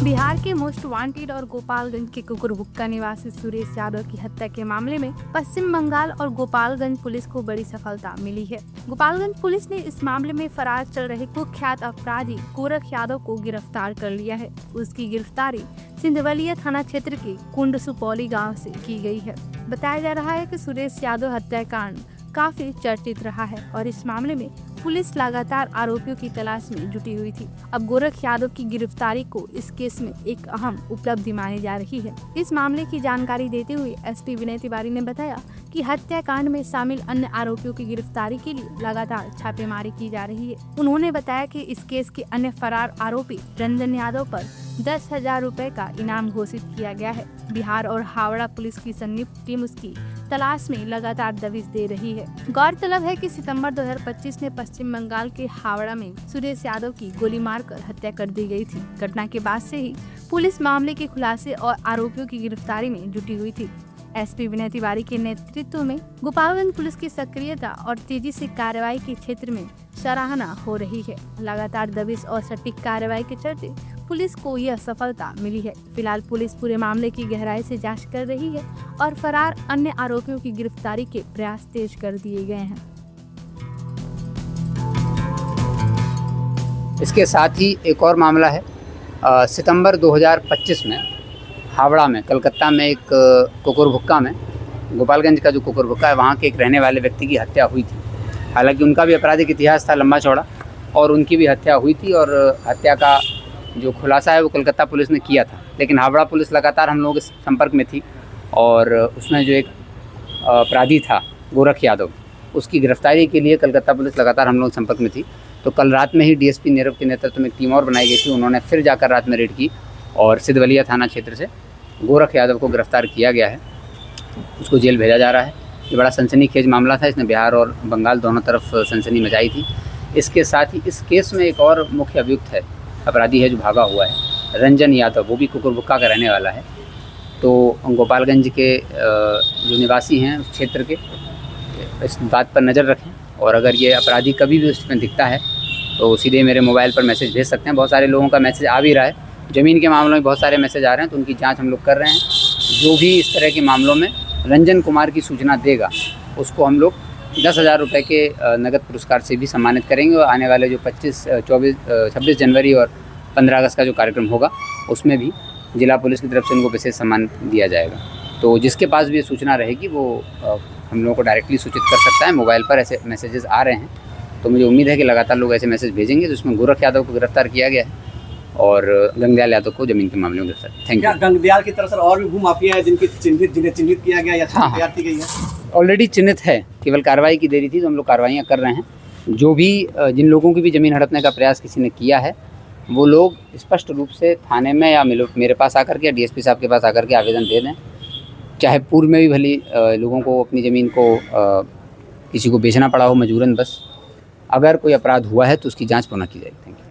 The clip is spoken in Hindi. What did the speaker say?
बिहार के मोस्ट वांटेड और गोपालगंज के कुकुरहुक्का निवासी सुरेश यादव की हत्या के मामले में पश्चिम बंगाल और गोपालगंज पुलिस को बड़ी सफलता मिली है। गोपालगंज पुलिस ने इस मामले में फरार चल रहे कुख्यात अपराधी गोरख यादव को गिरफ्तार कर लिया है। उसकी गिरफ्तारी सिंधवलिया थाना क्षेत्र के कुंड सुपौली गाँव से की गई है। बताया जा रहा है कि सुरेश यादव हत्याकांड काफी चर्चित रहा है और इस मामले में पुलिस लगातार आरोपियों की तलाश में जुटी हुई थी। अब गोरख यादव की गिरफ्तारी को इस केस में एक अहम उपलब्धि मानी जा रही है। इस मामले की जानकारी देते हुए एसपी विनय तिवारी ने बताया कि हत्याकांड में शामिल अन्य आरोपियों की गिरफ्तारी के लिए लगातार छापेमारी की जा रही है। उन्होंने बताया कि इस केस के अन्य फरार आरोपी रंजन यादव पर 10,000 रुपए का इनाम घोषित किया गया है। बिहार और हावड़ा पुलिस की संयुक्त टीम उसकी तलाश में लगातार दबिश दे रही है। गौरतलब है कि सितंबर 2025 में पश्चिम बंगाल के हावड़ा में सुरेश यादव की गोली मारकर हत्या कर दी गई थी। घटना के बाद से ही पुलिस मामले के खुलासे और आरोपियों की गिरफ्तारी में जुटी हुई थी। एसपी विनय तिवारी के नेतृत्व में गोपालगंज पुलिस की सक्रियता और तेजी से कार्रवाई के क्षेत्र में सराहना हो रही है। लगातार दबिश और सटीक कार्रवाई के चलते पुलिस को यह सफलता मिली है। फिलहाल पुलिस पूरे मामले की गहराई से जांच कर रही है और फरार अन्य आरोपियों की गिरफ्तारी के प्रयास तेज कर दिए गए हैं। इसके साथ ही एक और मामला है। सितंबर 2025 में हावड़ा में, कलकत्ता में एक कुकुरहुक्का में, गोपालगंज का जो कुकुरहुक्का है वहाँ के एक रहने वाले व्यक्ति की हत्या हुई थी। हालांकि उनका भी आपराधिक इतिहास था लंबा चौड़ा और उनकी भी हत्या हुई थी और हत्या का जो खुलासा है वो कलकत्ता पुलिस ने किया था। लेकिन हावड़ा पुलिस लगातार हम लोगों के संपर्क में थी और उसमें जो एक अपराधी था गोरख यादव, उसकी गिरफ्तारी के लिए कलकत्ता पुलिस लगातार हम लोग संपर्क में थी। तो कल रात में ही डीएसपी नीरव के नेतृत्व में एक टीम और बनाई गई थी। उन्होंने फिर जाकर रात में रेड की और सिंधवलिया थाना क्षेत्र से गोरख यादव को गिरफ्तार किया गया है। उसको जेल भेजा जा रहा है। ये बड़ा सनसनीखेज मामला था। इसने बिहार और बंगाल दोनों तरफ सनसनी मचाई थी। इसके साथ ही इस केस में एक और मुख्य अभियुक्त है, अपराधी है जो भागा हुआ है, रंजन यादव। वो भी कुकुरहुक्का का रहने वाला है। तो गोपालगंज के जो निवासी हैं उस क्षेत्र के, इस बात पर नज़र रखें और अगर ये अपराधी कभी भी उसमें दिखता है तो सीधे मेरे मोबाइल पर मैसेज भेज सकते हैं। बहुत सारे लोगों का मैसेज आ भी रहा है। ज़मीन के मामलों में बहुत सारे मैसेज आ रहे हैं, तो उनकी जांच हम लोग कर रहे हैं। जो भी इस तरह के मामलों में रंजन कुमार की सूचना देगा उसको हम लोग 10,000 रुपये के नगद पुरस्कार से भी सम्मानित करेंगे। और आने वाले जो 26 जनवरी और 15 अगस्त का जो कार्यक्रम होगा उसमें भी जिला पुलिस की तरफ से उनको विशेष सम्मान दिया जाएगा। तो जिसके पास भी ये सूचना रहेगी वो हम लोगों को डायरेक्टली सूचित कर सकता है। मोबाइल पर ऐसे मैसेजेस आ रहे हैं, तो मुझे उम्मीद है कि लगातार लोग ऐसे मैसेज भेजेंगे। जिसमें गोरख यादव को गिरफ्तार किया गया है और गंगदयाल यादव को जमीन के मामले में गिरफ्तार। Thank you. गंगदयाल की तरह सर और भी भूमाफिया है जिन्हें चिन्हित किया गया या तैयार की गई है? ऑलरेडी चिन्हित है, केवल कार्रवाई की देरी थी, तो हम लोग कार्रवाइयाँ कर रहे हैं। जो भी जिन लोगों की भी ज़मीन हड़पने का प्रयास किसी ने किया है वो लोग स्पष्ट रूप से थाने में या मेरे पास आकर के या डीएसपी साहब के पास आकर के आवेदन दे दें। चाहे पूर्व में भी भली लोगों को अपनी ज़मीन को किसी को बेचना पड़ा हो मजबूरन, बस अगर कोई अपराध हुआ है तो उसकी जांच पुनः की जाएगी। Thank you.